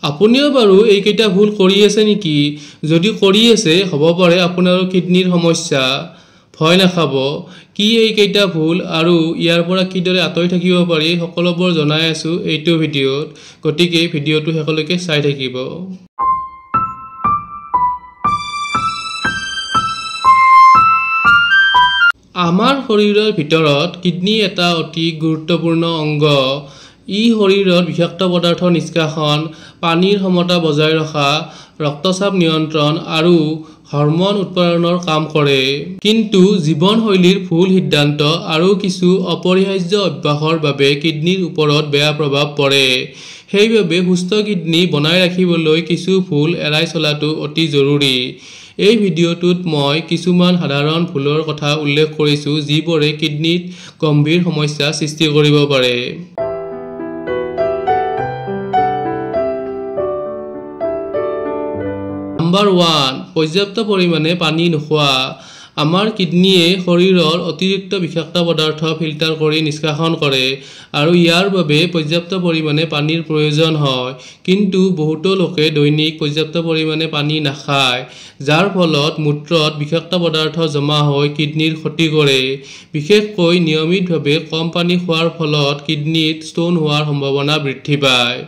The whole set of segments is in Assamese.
আপুনিও বাৰু এইকেইটা ভুল কৰি আছে নেকি? যদি কৰি আছে হ'ব পাৰে আপোনাৰ কিডনিৰ সমস্যা। ভয় নাখাব। কি এইকেইটা ভুল আৰু ইয়াৰ পৰা কিদৰে আঁতৰি থাকিব পাৰি সকলোবোৰ জনাই আছো এইটো ভিডিঅ'ত। গতিকে ভিডিঅ'টো শেষলৈকে চাই থাকিব। আমাৰ শৰীৰৰ ভিতৰত কিডনি এটা অতি গুৰুত্বপূৰ্ণ অংগ। ই শৰীৰৰ বিষাক্ত পদাৰ্থ নিষ্কাশন, পানীৰ সমতা বজাই ৰখা, ৰক্তচাপ নিয়ন্ত্ৰণ আৰু হৰমন উৎপাদনৰ কাম কৰে। কিন্তু জীৱনশৈলীৰ ভুল সিদ্ধান্ত আৰু কিছু অপৰিহাৰ্য অভ্যাসৰ বাবে কিডনিৰ ওপৰত বেয়া প্ৰভাৱ পৰে। সেইবাবে সুস্থ কিডনি বনাই ৰাখিবলৈ কিছু ভুল এৰাই চলাটো অতি জৰুৰী। এই ভিডিঅ'টোত মই কিছুমান সাধাৰণ ভুলৰ কথা উল্লেখ কৰিছো যিবোৰে কিডনিত গম্ভীৰ সমস্যা সৃষ্টি কৰিব পাৰে। নাম্বাৰ 1, পৰ্যাপ্ত পৰিমাণে পানী নোখোৱা। আমাৰ কিডনিয়ে শৰীৰৰ অতিৰিক্ত বিষাক্ত পদাৰ্থ ফিল্টাৰ কৰি নিষ্কাশন কৰে আৰু ইয়াৰ বাবে পৰ্যাপ্ত পৰিমাণে পানীৰ প্ৰয়োজন হয়। কিন্তু বহুতো লোকে দৈনিক পৰ্যাপ্ত পৰিমাণে পানী নাখায়, যাৰ ফলত মূত্ৰত বিষাক্ত পদাৰ্থ জমা হৈ কিডনিৰ ক্ষতি কৰে। বিশেষকৈ নিয়মিতভাৱে কম পানী খোৱাৰ ফলত কিডনিত ষ্টোন হোৱাৰ সম্ভাৱনা বৃদ্ধি পায়।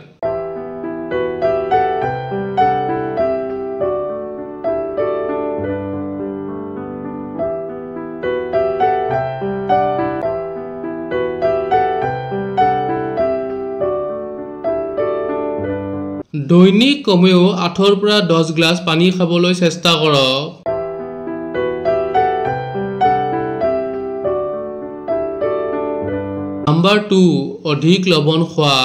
দৈনিক কমেও 8 পৰা 10 গ্লাছ পানী খাবলৈ চেষ্টা কৰক। নাম্বাৰ 2, অধিক লৱণ খোৱা।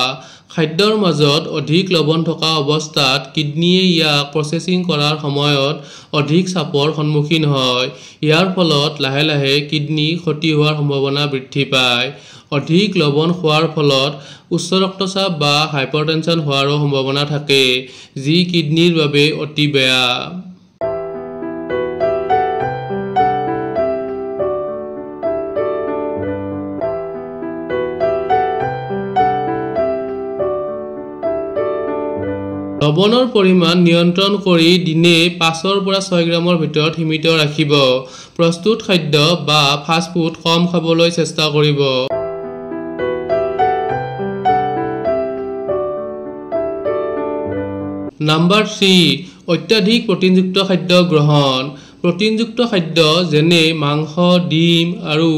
খাদ্যৰ মাজত অধিক লৱণ থকা অৱস্থাত কিডনিয়ে ইয়াক প্ৰচেছিং কৰাৰ সময়ত অধিক চাপৰ সন্মুখীন হয়। ইয়াৰ ফলত লাহে লাহে কিডনি ক্ষতি হোৱাৰ সম্ভাৱনা বৃদ্ধি পায়। অধিক লৱণ খোৱাৰ ফলত উচ্চ ৰক্তচাপ বা হাইপাৰটেনচন হোৱাৰো সম্ভাৱনা থাকে, যি কিডনিৰ বাবে অতি বেয়া। লৱণৰ পৰিমাণ নিয়ন্ত্ৰণ কৰি দিনে 5 পৰা 6 গ্ৰামৰ ভিতৰত সীমিত ৰাখিব। প্ৰস্তুত খাদ্য বা ফাষ্ট ফুড কম খাবলৈ চেষ্টা কৰিব। নাম্বাৰ 3, অত্যাধিক প্ৰটিনযুক্ত খাদ্য গ্ৰহণ। প্ৰটিনযুক্ত খাদ্য যেনে মাংস, ডিম আৰু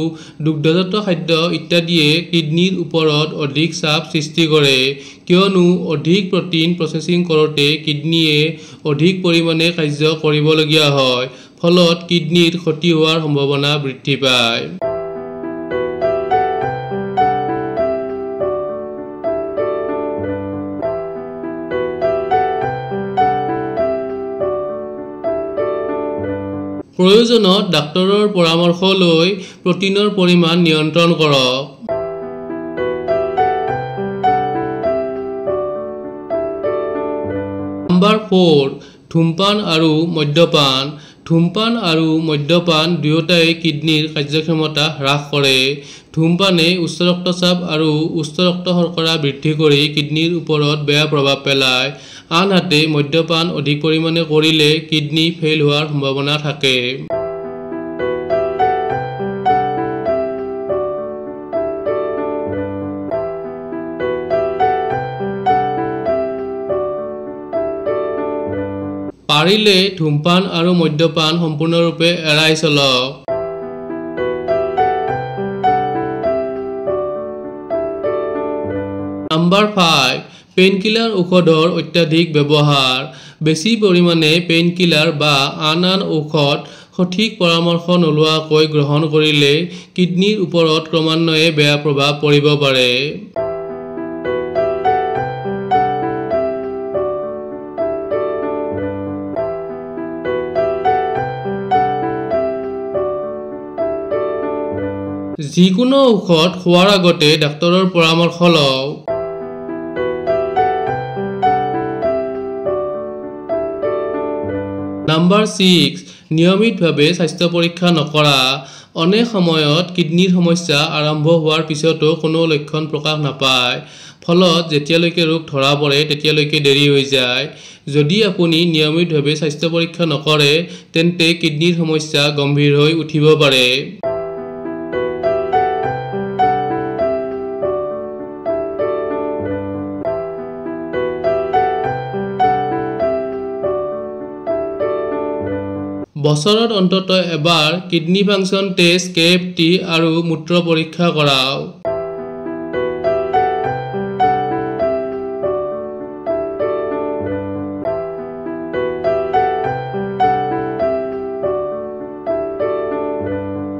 দুগ্ধজাত খাদ্য ইত্যাদিয়ে কিডনিৰ ওপৰত অধিক চাপ সৃষ্টি কৰে, কিয়নো অধিক প্ৰটিন প্ৰচেছিং কৰোঁতে কিডনিয়ে অধিক পৰিমাণে কাৰ্য কৰিবলগীয়া হয়, ফলত কিডনিৰ ক্ষতি হোৱাৰ সম্ভাৱনা বৃদ্ধি পায়। প্ৰয়োজনত ডাক্তৰৰ পৰামৰ্শ লৈ প্ৰটিনৰ পৰিমাণ নিয়ন্ত্ৰণ কৰক। নাম্বাৰ 4, ধূমপান আৰু মদ্যপান। ধূমপান আৰু মদ্যপান দুয়োটাই কিডনিৰ কাৰ্যক্ষমতা হ্ৰাস কৰে। ধূমপানে উচ্চ ৰক্তচাপ আৰু উচ্চ ৰক্ত শৰ্কৰা বৃদ্ধি কৰি কিডনিৰ ওপৰত বেয়া প্ৰভাৱ পেলায়। আনহাতে মদ্যপান অধিক পৰিমাণে কৰিলে কিডনি ফেইল হোৱাৰ সম্ভাৱনা থাকে। পাৰিলে ধূমপান আৰু মদ্যপান সম্পূৰ্ণৰূপে এৰাই চলক। নাম্বাৰ 5, পেইনকিলাৰ ঔষধৰ অত্যাধিক ব্যৱহাৰ। বেছি পৰিমাণে পেইনকিলাৰ বা আন ঔষধ সঠিক পৰামৰ্শ নোলোৱাকৈ গ্ৰহণ কৰিলে কিডনিৰ ওপৰত ক্ৰমান্বয়ে বেয়া প্ৰভাৱ পৰিব পাৰে। যিকোনো ঔষধ খোৱাৰ আগতে ডাক্তৰৰ পৰামৰ্শ লওক। নাম্বাৰ 6, নিয়মিতভাৱে স্বাস্থ্য পৰীক্ষা নকৰা। অনেক সময়ত কিডনিৰ সমস্যা আৰম্ভ হোৱাৰ পিছতো কোনো লক্ষণ প্ৰকাশ নাপায়। ফলত যেতিয়ালৈকে ৰোগ ধৰা পৰে তেতিয়ালৈকে দেৰি হৈ যায়। যদি আপুনি নিয়মিতভাৱে স্বাস্থ্য পৰীক্ষা নকৰে তেন্তে কিডনিৰ সমস্যা গম্ভীৰ হৈ উঠিব পাৰে। বছৰত অন্ততঃ এবাৰ কিডনি ফাংচন টেষ্ট KFT আৰু মূত্ৰ পৰীক্ষা কৰাওক।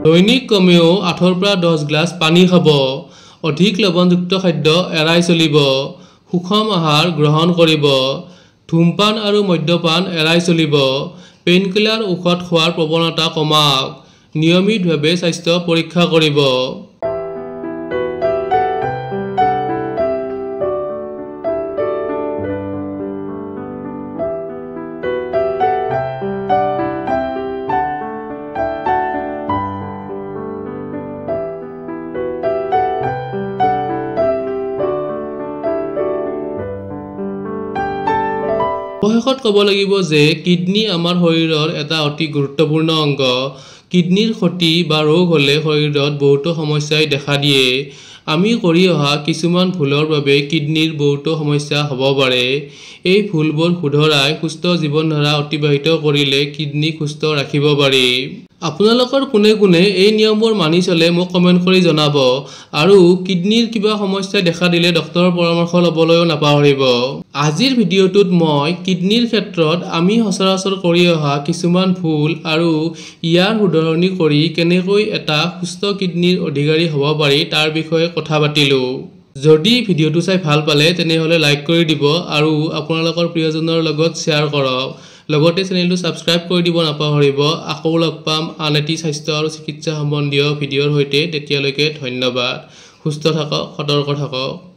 দৈনিক কমেও 8 পৰা 10 গ্লাছ পানী খাব। অধিক লৱণযুক্ত খাদ্য এৰাই চলিব। সুষম আহাৰ গ্ৰহণ কৰিব। ধূমপান আৰু মদ্যপান এৰাই চলিব। পেইনকিলাৰ ঔষধ খোৱাৰ প্ৰৱণতা কমাওক। নিয়মিতভাৱে স্বাস্থ্য পৰীক্ষা কৰিব। অৱশেষত ক'ব লাগিব যে কিডনি আমাৰ শৰীৰৰ এটা অতি গুৰুত্বপূৰ্ণ অংগ। কিডনিৰ ক্ষতি বা ৰোগ হ'লে শৰীৰত বহুতো সমস্যাই দেখা দিয়ে। আমি কৰি অহা কিছুমান ভুলৰ বাবে কিডনিৰ বহুতো সমস্যা হ'ব পাৰে। এই ভুলবোৰ শুধৰাই সুস্থ জীৱনধাৰা অতিবাহিত কৰিলে কিডনি সুস্থ ৰাখিব পাৰি। আপোনালোকৰ কোনে কোনে এই নিয়মবোৰ মানি চলে মোক কমেণ্ট কৰি জনাব আৰু কিডনিৰ কিবা সমস্যা দেখা দিলে ডক্তৰৰ পৰামৰ্শ ল'বলৈও নাপাহৰিব। আজিৰ ভিডিঅ'টোত মই কিডনিৰ ক্ষেত্ৰত আমি সচৰাচৰ কৰি অহা কিছুমান ভুল আৰু ইয়াৰ শুধৰণি কৰি কেনেকৈ এটা সুস্থ কিডনিৰ অধিকাৰী হ'ব পাৰি তাৰ বিষয়ে কথা পাতিলোঁ। যদি ভিডিঅ'টো চাই ভাল পালে তেনেহ'লে লাইক কৰি দিব আৰু আপোনালোকৰ প্ৰিয়জনৰ লগত শ্বেয়াৰ কৰক। লগতে চেনেলটো ছাবস্ক্ৰাইব কৰি দিব নাপাহৰিব। আকৌ লগ পাম আন এটি স্বাস্থ্য আৰু চিকিৎসা সম্বন্ধীয় ভিডিঅ'ৰ সৈতে। তেতিয়ালৈকে ধন্যবাদ। সুস্থ থাকক, সতৰ্ক থাকক।